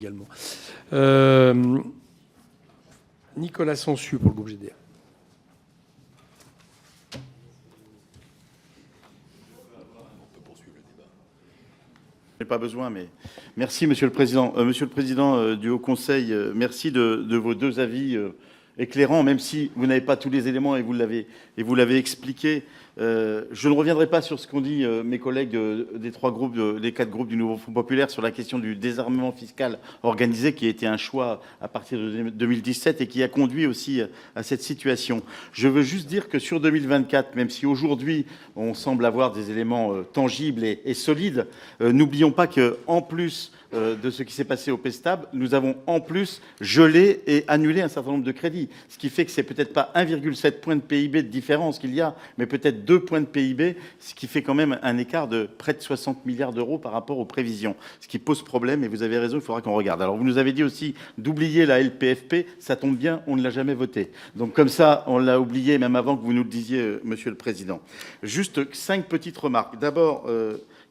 également. Nicolas Sansu pour le groupe GDR. Je n'ai pas besoin, mais merci, Monsieur le Président. Monsieur le Président du Haut Conseil, merci de vos deux avis éclairants, même si vous n'avez pas tous les éléments et vous l'avez expliqué. Je ne reviendrai pas sur ce qu'ont dit mes collègues des quatre groupes du Nouveau Front Populaire sur la question du désarmement fiscal organisé, qui a été un choix à partir de 2017 et qui a conduit aussi à cette situation. Je veux juste dire que sur 2024, même si aujourd'hui on semble avoir des éléments tangibles et solides, n'oublions pas qu'en plus de ce qui s'est passé au PESTAB, nous avons en plus gelé et annulé un certain nombre de crédits. Ce qui fait que c'est peut-être pas 1,7 point de PIB de différence qu'il y a, mais peut-être 2 points de PIB, ce qui fait quand même un écart de près de 60 milliards d'euros par rapport aux prévisions. Ce qui pose problème, et vous avez raison, il faudra qu'on regarde. Alors vous nous avez dit aussi d'oublier la LPFP, ça tombe bien, on ne l'a jamais votée. Donc comme ça, on l'a oublié même avant que vous nous le disiez, Monsieur le Président. Juste 5 petites remarques. D'abord,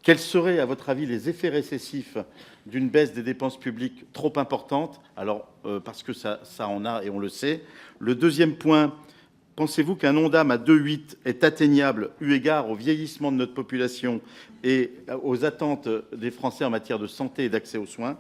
quels seraient, à votre avis, les effets récessifs d'une baisse des dépenses publiques trop importante? Alors, parce que ça en a, et on le sait. Le deuxième point, pensez-vous qu'un ONDAM à 2,8 est atteignable eu égard au vieillissement de notre population et aux attentes des Français en matière de santé et d'accès aux soins?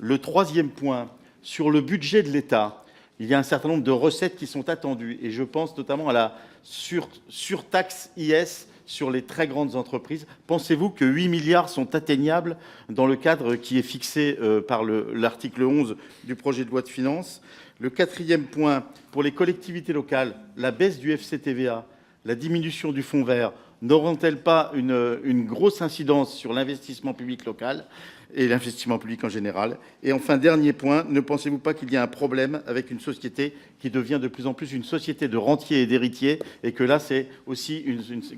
Le troisième point, sur le budget de l'État, il y a un certain nombre de recettes qui sont attendues, et je pense notamment à la surtaxe IS sur les très grandes entreprises. Pensez-vous que 8 milliards sont atteignables dans le cadre qui est fixé par l'article 11 du projet de loi de finances? Le quatrième point, pour les collectivités locales, la baisse du FCTVA, la diminution du fonds vert, n'auront-elles pas une grosse incidence sur l'investissement public local et l'investissement public en général? Et enfin, dernier point, ne pensez-vous pas qu'il y a un problème avec une société qui devient de plus en plus une société de rentiers et d'héritiers, et que là, c'est aussi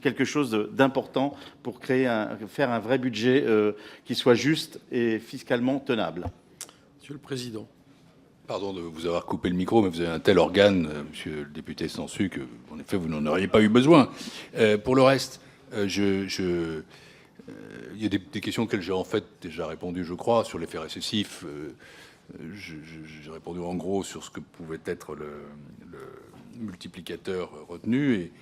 quelque chose d'important pour faire un vrai budget qui soit juste et fiscalement tenable? Monsieur le Président. Pardon de vous avoir coupé le micro, mais vous avez un tel organe, monsieur le député Sansu, que, en effet, vous n'en auriez pas eu besoin. Pour le reste, il y a des questions auxquelles j'ai en fait déjà répondu, je crois, sur l'effet récessif. J'ai répondu en gros sur ce que pouvait être le multiplicateur retenu. Et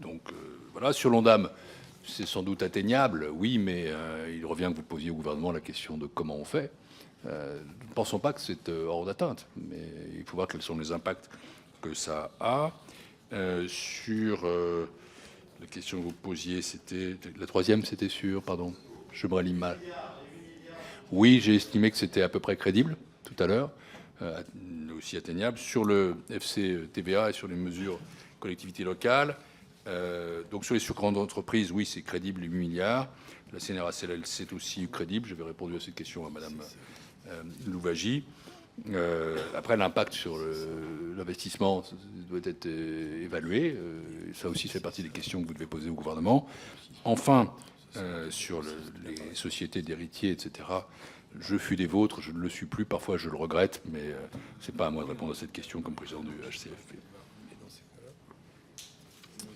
donc, voilà, sur l'ONDAM, c'est sans doute atteignable, oui, mais il revient que vous posiez au gouvernement la question de comment on fait. Nous ne pensons pas que c'est hors d'atteinte, mais il faut voir quels sont les impacts que ça a. Sur la question que vous posiez, c'était... La troisième, c'était sur... Pardon, je me relis mal. Oui, j'ai estimé que c'était à peu près crédible, tout à l'heure, aussi atteignable. Sur le FCTVA et sur les mesures collectivités locales, donc sur les surgrandes entreprises, oui, c'est crédible, les 8 milliards. La CNRACL, c'est aussi crédible. J'avais répondu à cette question à Madame Louwagie. Après, l'impact sur l'investissement doit être évalué. Ça aussi fait partie des questions que vous devez poser au gouvernement. Enfin, sur les sociétés d'héritiers, etc., je fus des vôtres, je ne le suis plus. Parfois, je le regrette, mais ce n'est pas à moi de répondre à cette question comme président du HCFP.